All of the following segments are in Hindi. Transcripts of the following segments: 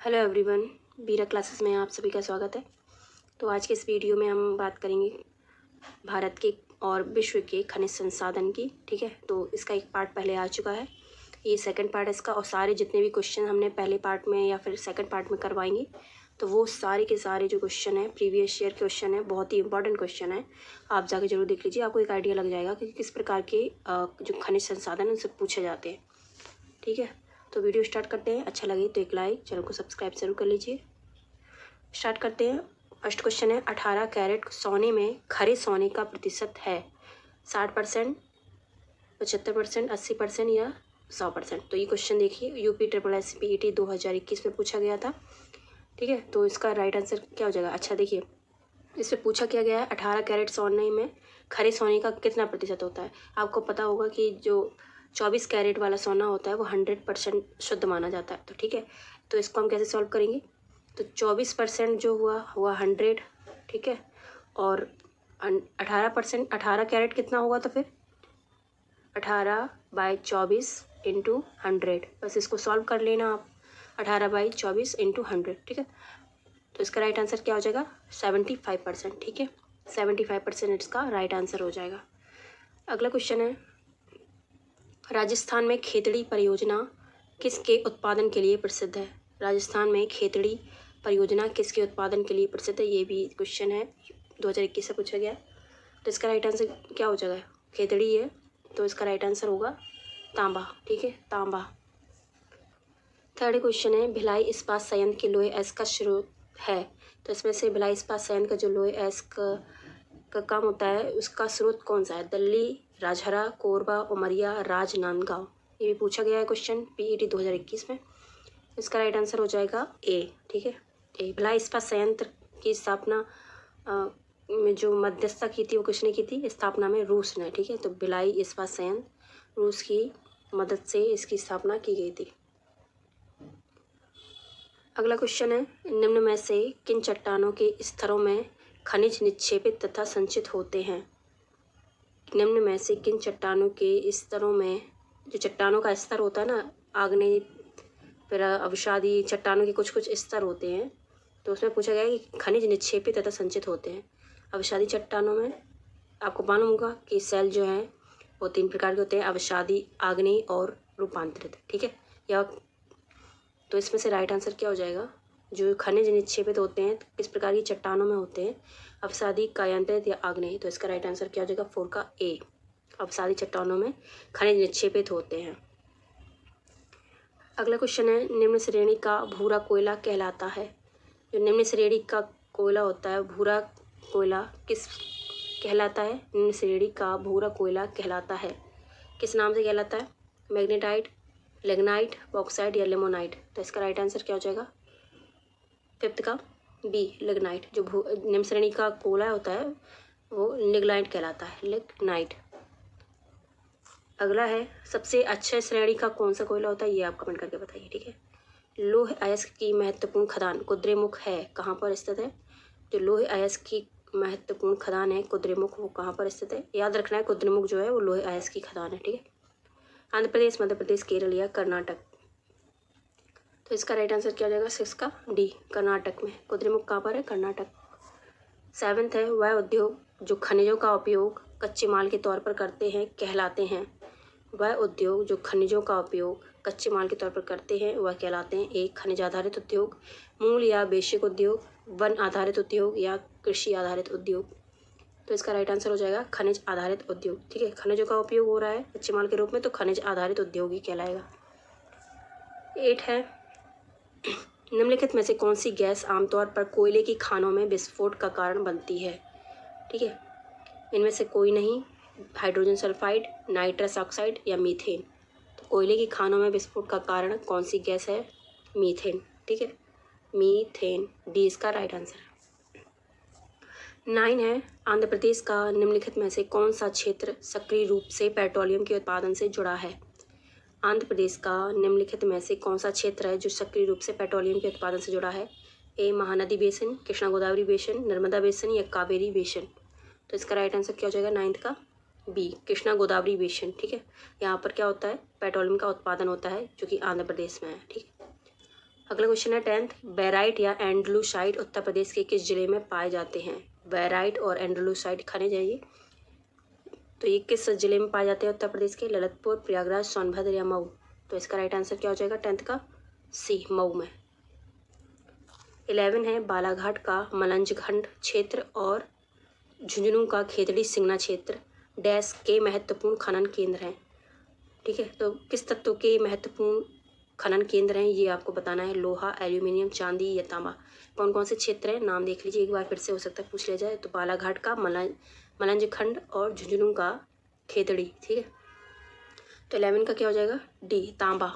हेलो एवरीवन, बीरा क्लासेस में आप सभी का स्वागत है। तो आज के इस वीडियो में हम बात करेंगे भारत के और विश्व के खनिज संसाधन की। ठीक है, तो इसका एक पार्ट पहले आ चुका है, ये सेकंड पार्ट है इसका। और सारे जितने भी क्वेश्चन हमने पहले पार्ट में या फिर सेकंड पार्ट में करवाएंगे, तो वो सारे के सारे जो क्वेश्चन है प्रीवियस ईयर क्वेश्चन है, बहुत ही इंपॉर्टेंट क्वेश्चन है। आप जाके जरूर देख लीजिए, आपको एक आइडिया लग जाएगा कि किस प्रकार के जो खनिज संसाधन उनसे पूछे जाते हैं। ठीक है, तो वीडियो स्टार्ट करते हैं। अच्छा लगे तो एक लाइक, चैनल को सब्सक्राइब जरूर कर लीजिए। स्टार्ट करते हैं। फर्स्ट क्वेश्चन है, 18 कैरेट सोने में खरे सोने का प्रतिशत है 60%, 75%, 80% या 100%। तो ये क्वेश्चन देखिए, यूपी ट्रिपल एस PET 2021 में पूछा गया था। ठीक है, तो इसका राइट आंसर क्या हो जाएगा। अच्छा देखिए, इसमें पूछा क्या गया है, 18 कैरेट सोने में खरे सोने का कितना प्रतिशत होता है। आपको पता होगा कि जो 24 कैरेट वाला सोना होता है वो 100% शुद्ध माना जाता है। तो ठीक है, तो इसको हम कैसे सॉल्व करेंगे। तो 24% जो हुआ 100। ठीक है, और 18%, 18 कैरेट कितना होगा, तो फिर 18/24 इंटू 100। बस इसको सॉल्व कर लेना आप, 18/24 इंटू 100। ठीक है, तो इसका राइट आंसर क्या हो जाएगा, 75%। ठीक है, 75% इसका राइट आंसर हो जाएगा। अगला क्वेश्चन है, राजस्थान में खेतड़ी परियोजना किसके उत्पादन के लिए प्रसिद्ध है। राजस्थान में खेतड़ी परियोजना किसके उत्पादन के लिए प्रसिद्ध है। ये भी क्वेश्चन है, 2021 से पूछा गया। तो इसका राइट आंसर क्या हो जाएगा, खेतड़ी है, तो इसका राइट आंसर होगा तांबा। ठीक है, तांबा। थर्ड क्वेश्चन है, भिलाई इस्पात संयंत्र के लोहे अयस्क का स्रोत है। तो इसमें से भिलाई इस्पात संयंत्र का जो लोहे अयस्क का काम होता है उसका स्रोत कौन सा है। दिल्ली, राजहरा, कोरबा, उमरिया, राजनांदगांव। ये भी पूछा गया है क्वेश्चन PET 2021 में। इसका राइट आंसर हो जाएगा ए। ठीक है, ए। भिलाई इस्पात संयंत्र की स्थापना में जो मध्यस्थता की थी वो किसने की थी, स्थापना में रूस ने। ठीक है, तो भिलाई इस्पात संयंत्र रूस की मदद से इसकी स्थापना की गई थी। अगला क्वेश्चन है, निम्न में से किन चट्टानों के स्तरों में खनिज निक्षेपित तथा संचित होते हैं। निम्न में से किन चट्टानों के स्तरों में, जो चट्टानों का स्तर होता है ना, आग्नेय फिर अवसादी चट्टानों के कुछ कुछ स्तर होते हैं, तो उसमें पूछा गया है कि खनिज निक्षेपित तथा संचित होते हैं। अवसादी चट्टानों में आपको मालूम होगा कि सेल जो हैं वो 3 प्रकार के होते हैं, अवसादी, आग्नेय और रूपांतरित। ठीक है, या तो इसमें से राइट आंसर क्या हो जाएगा, जो खनिज निक्षेपित होते हैं किस प्रकार की चट्टानों में होते हैं, अवसादी, कायांतरित या आग्नेय। तो इसका राइट आंसर क्या हो जाएगा, 4 का ए, अवसादी चट्टानों में खनिज निक्षेपित होते हैं। अगला क्वेश्चन है, निम्न श्रेणी का भूरा कोयला कहलाता है। जो निम्न श्रेणी का कोयला होता है, भूरा कोयला किस कहलाता है। निम्न श्रेणी का भूरा कोयला कहलाता है, किस नाम से कहलाता है, मैग्नेटाइट, लिग्नाइट, बॉक्साइट या लिमोनाइट। तो इसका राइट आंसर क्या हो जाएगा, 5th का बी, लिग्नाइट। जो निम्न श्रेणी का कोयला होता है वो लिग्नाइट कहलाता है, लिग्नाइट। अगला है, सबसे अच्छे श्रेणी का कौन सा कोयला होता है, ये आप कमेंट करके बताइए। ठीक है, लौह अयस्क की महत्वपूर्ण खदान कुद्रेमुख है, कहाँ पर स्थित है। जो लौह अयस्क की महत्वपूर्ण खदान है कुद्रेमुख, वो कहाँ पर स्थित है, याद रखना है। कुद्रेमुख जो है वो लौह अयस्क की खदान है। ठीक है, आंध्र प्रदेश, मध्य प्रदेश, केरल या कर्नाटक। तो इसका राइट आंसर क्या हो जाएगा, 6 का डी, कर्नाटक में। कुद्रेमुख कहाँ पर है, कर्नाटक। 7th है, वह उद्योग जो खनिजों का उपयोग कच्चे माल के तौर पर करते हैं कहलाते हैं। वह उद्योग जो खनिजों का उपयोग कच्चे माल के तौर पर करते हैं वह कहलाते हैं, एक, खनिज आधारित उद्योग, मूल या बेसिक उद्योग, वन आधारित उद्योग या कृषि आधारित उद्योग। तो इसका राइट आंसर हो जाएगा खनिज आधारित उद्योग। ठीक है, खनिजों का उपयोग हो रहा है कच्चे माल के रूप में, तो खनिज आधारित उद्योग ही कहलाएगा। 8 है, निम्नलिखित में से कौन सी गैस आमतौर पर कोयले की खानों में विस्फोट का कारण बनती है। ठीक है, इनमें से कोई नहीं, हाइड्रोजन सल्फाइड, नाइट्रस ऑक्साइड या मीथेन। तो कोयले की खानों में विस्फोट का कारण कौन सी गैस है, मीथेन। ठीक है, मीथेन, डी इसका राइट आंसर है। 9 है, आंध्र प्रदेश का निम्नलिखित में से कौन सा क्षेत्र सक्रिय रूप से पेट्रोलियम के उत्पादन से जुड़ा है। आंध्र प्रदेश का निम्नलिखित में से कौन सा क्षेत्र है जो सक्रिय रूप से पेट्रोलियम के उत्पादन से जुड़ा है। ए, Mahanadi basin, Krishna Godavari basin, Narmada basin या कावेरी बेसिन। तो इसका राइट आंसर क्या हो जाएगा, 9th का बी, कृष्णा गोदावरी बेसिन। ठीक है, यहाँ पर क्या होता है, पेट्रोलियम का उत्पादन होता है जो कि आंध्र प्रदेश में है। ठीक है, अगला क्वेश्चन है 10th, बेराइट या एंडलूसाइट उत्तर प्रदेश के किस जिले में पाए जाते हैं? बेराइट और एंडलूसाइट खनिज है ये, तो ये किस जिले में पाए जाते हैं उत्तर प्रदेश के? ललितपुर, प्रयागराज, सोनभद्र या मऊ? तो इसका राइट आंसर क्या हो जाएगा 10th का? सी, मऊ में। 11 है, बालाघाट का मलंजखंड क्षेत्र और झुंझुनू का खेतड़ी सिंगना क्षेत्र डैश के महत्वपूर्ण खनन केंद्र हैं। ठीक है, तो किस तत्व के महत्वपूर्ण खनन केंद्र हैं ये आपको बताना है। लोहा, एल्यूमिनियम, चांदी या तांबा? कौन कौन से क्षेत्र हैं नाम देख लीजिए एक बार फिर से, हो सकता है पूछ लिया जाए। तो बालाघाट का मलंजखंड और झुंझुनू का खेतड़ी। ठीक है, तो 11 का क्या हो जाएगा? डी, तांबा।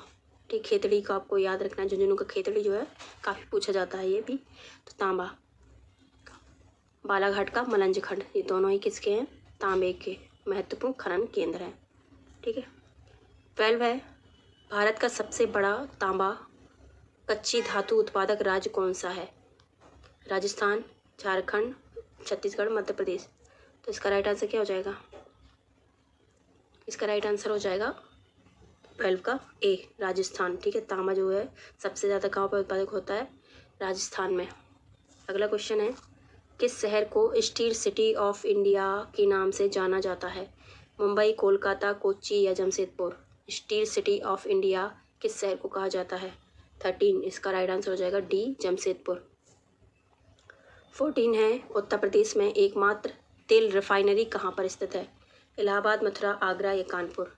ठीक, खेतड़ी का आपको याद रखना है, झुंझुनू का खेतड़ी जो है काफ़ी पूछा जाता है ये भी। तो तांबा, बालाघाट का मलंजखंड, ये दोनों ही किसके हैं? तांबे के महत्वपूर्ण खनन केंद्र हैं। ठीक है, 12 है, भारत का सबसे बड़ा तांबा कच्ची धातु उत्पादक राज्य कौन सा है? राजस्थान, झारखंड, छत्तीसगढ़, मध्य प्रदेश? तो इसका राइट आंसर क्या हो जाएगा? इसका राइट आंसर हो जाएगा 12 का ए, राजस्थान। ठीक है, तांबा जो है सबसे ज़्यादा कहाँ पर उत्पादक होता है? राजस्थान में। अगला क्वेश्चन है, किस शहर को स्टील सिटी ऑफ इंडिया के नाम से जाना जाता है? मुंबई, कोलकाता, कोच्चि या Jamshedpur? Steel city of India किस शहर को कहा जाता है? 13, इसका राइट आंसर हो जाएगा डी, जमशेदपुर। 14 है, उत्तर प्रदेश में एकमात्र तेल रिफाइनरी कहाँ पर स्थित है? इलाहाबाद, मथुरा, आगरा या कानपुर?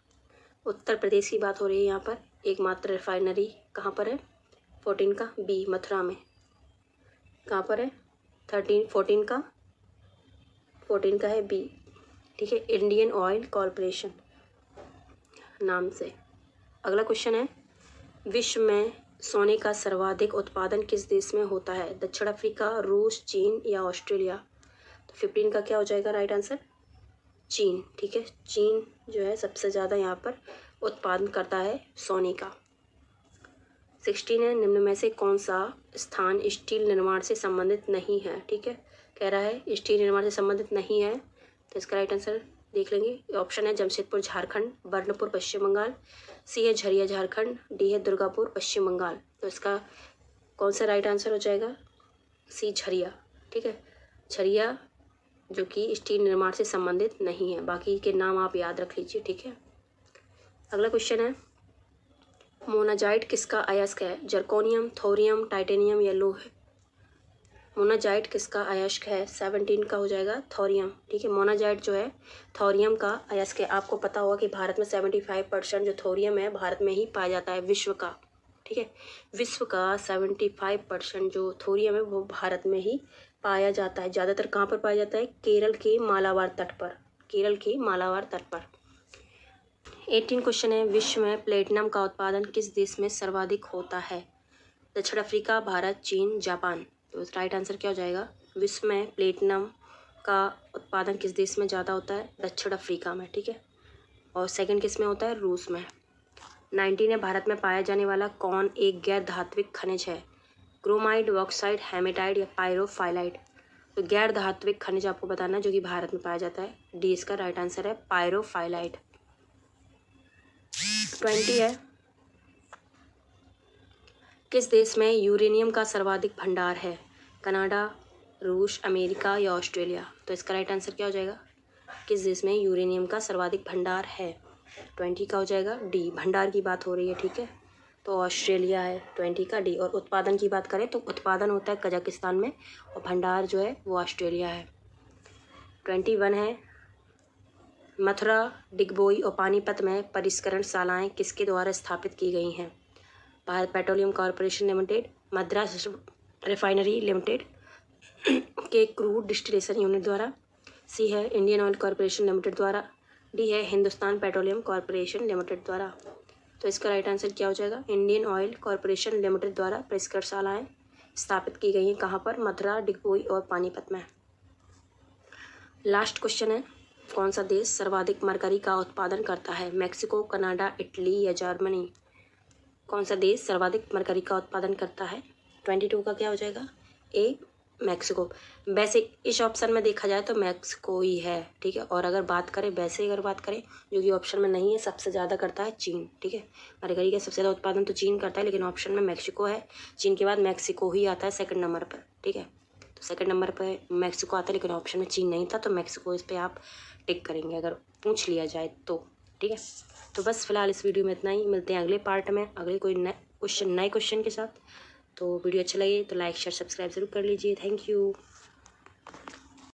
उत्तर प्रदेश की बात हो रही है यहाँ पर। एकमात्र रिफाइनरी कहाँ पर है? 14 का बी, मथुरा में। कहाँ पर है? 14 का है बी। ठीक है, इंडियन ऑयल कॉरपोरेशन नाम से। अगला क्वेश्चन है, विश्व में सोने का सर्वाधिक उत्पादन किस देश में होता है? दक्षिण अफ्रीका, रूस, चीन या ऑस्ट्रेलिया? तो 15 का क्या हो जाएगा राइट आंसर? चीन। ठीक है, चीन जो है सबसे ज़्यादा यहाँ पर उत्पादन करता है सोने का। 16 है, निम्न में से कौन सा स्थान स्टील निर्माण से संबंधित नहीं है? ठीक है, कह रहा है स्टील निर्माण से संबंधित नहीं है, तो इसका राइट आंसर देख लेंगे। ऑप्शन है जमशेदपुर, झारखंड, बर्नपुर, पश्चिम बंगाल, सी है झरिया, झारखंड, डी है दुर्गापुर, पश्चिम बंगाल? तो इसका कौन सा राइट आंसर हो जाएगा? सी, झरिया। ठीक है, झरिया जो कि स्टील निर्माण से संबंधित नहीं है, बाकी के नाम आप याद रख लीजिए। ठीक है, अगला क्वेश्चन है, मोनाजाइट किसका अयस्क है? जर्कोनियम, थोरियम, टाइटेनियम या लोह? मोनाजाइट किसका अयस्क है? 17 का हो जाएगा थोरियम। ठीक है, मोनाजाइट जो है थोरियम का अयस्क है। आपको पता होगा कि भारत में 75% जो थोरियम है भारत में ही पाया जाता है, विश्व का। ठीक है, विश्व का 75% जो थोरियम है वो भारत में ही पाया जाता है। ज़्यादातर कहाँ पर पाया जाता है? केरल के मालाबार तट पर। केरल के मालाबार तट पर। 18 क्वेश्चन है, विश्व में प्लेटिनम का उत्पादन किस देश में सर्वाधिक होता है? दक्षिण अफ्रीका, भारत, चीन, जापान? तो राइट आंसर क्या हो जाएगा? विश्व में प्लेटिनम का उत्पादन किस देश में ज़्यादा होता है? दक्षिण अफ्रीका में। ठीक है, और सेकंड किस में होता है? रूस में। 19 है, भारत में पाया जाने वाला कौन एक गैर धात्विक खनिज है? क्रोमाइड, बॉक्साइट, हेमेटाइट या पायरोफाइलाइट? तो गैर धात्विक खनिज आपको बताना है जो कि भारत में पाया जाता है। डी इसका राइट आंसर है, पायरोफाइलाइट। 20 है, किस देश में यूरेनियम का सर्वाधिक भंडार है? कनाडा, रूस, अमेरिका या ऑस्ट्रेलिया? तो इसका राइट आंसर क्या हो जाएगा? किस देश में यूरेनियम का सर्वाधिक भंडार है? 20 का हो जाएगा डी, भंडार की बात हो रही है। ठीक है, तो ऑस्ट्रेलिया है 20 का डी। और उत्पादन की बात करें तो उत्पादन होता है कजाकिस्तान में और भंडार जो है वो ऑस्ट्रेलिया है। 21 है, मथुरा, डिगबोई और पानीपत में परिष्करण शालाएँ किसके द्वारा स्थापित की गई हैं? Bharat petroleum corporation limited, Madras refinery limited के क्रूड डिस्टिलेशन यूनिट द्वारा, सी है इंडियन ऑयल कॉरपोरेशन लिमिटेड द्वारा, डी है हिंदुस्तान पेट्रोलियम कॉरपोरेशन लिमिटेड द्वारा? तो इसका राइट आंसर क्या हो जाएगा? इंडियन ऑयल कॉरपोरेशन लिमिटेड द्वारा परिष्करणशालाएँ स्थापित की गई हैं। कहाँ पर? मथुरा, डिगबोई और पानीपत में। लास्ट क्वेश्चन है, कौन सा देश सर्वाधिक मरकरी का उत्पादन करता है? मैक्सिको, कनाडा, इटली या जर्मनी? कौन सा देश सर्वाधिक मरकरी का उत्पादन करता है? 22 का क्या हो जाएगा? ए, मैक्सिको। वैसे इस ऑप्शन में देखा जाए तो मैक्सिको ही है, ठीक है। और अगर बात करें वैसे अगर बात करें जो कि ऑप्शन में नहीं है, सबसे ज़्यादा करता है चीन, ठीक है। मरकरी का सबसे ज़्यादा उत्पादन तो चीन करता है, लेकिन ऑप्शन में मैक्सिको है। चीन के बाद मैक्सिको ही आता है सेकंड नंबर पर, ठीक है। तो सेकंड नंबर पर मैक्सिको आता है, लेकिन ऑप्शन में चीन नहीं था, तो मैक्सिको इस पर आप टिक करेंगे अगर पूछ लिया जाए तो, ठीक है। तो बस फिलहाल इस वीडियो में इतना ही, मिलते हैं अगले पार्ट में अगले कोई नए क्वेश्चन के साथ। तो वीडियो अच्छा लगे तो लाइक शेयर सब्सक्राइब ज़रूर कर लीजिए। Thank you.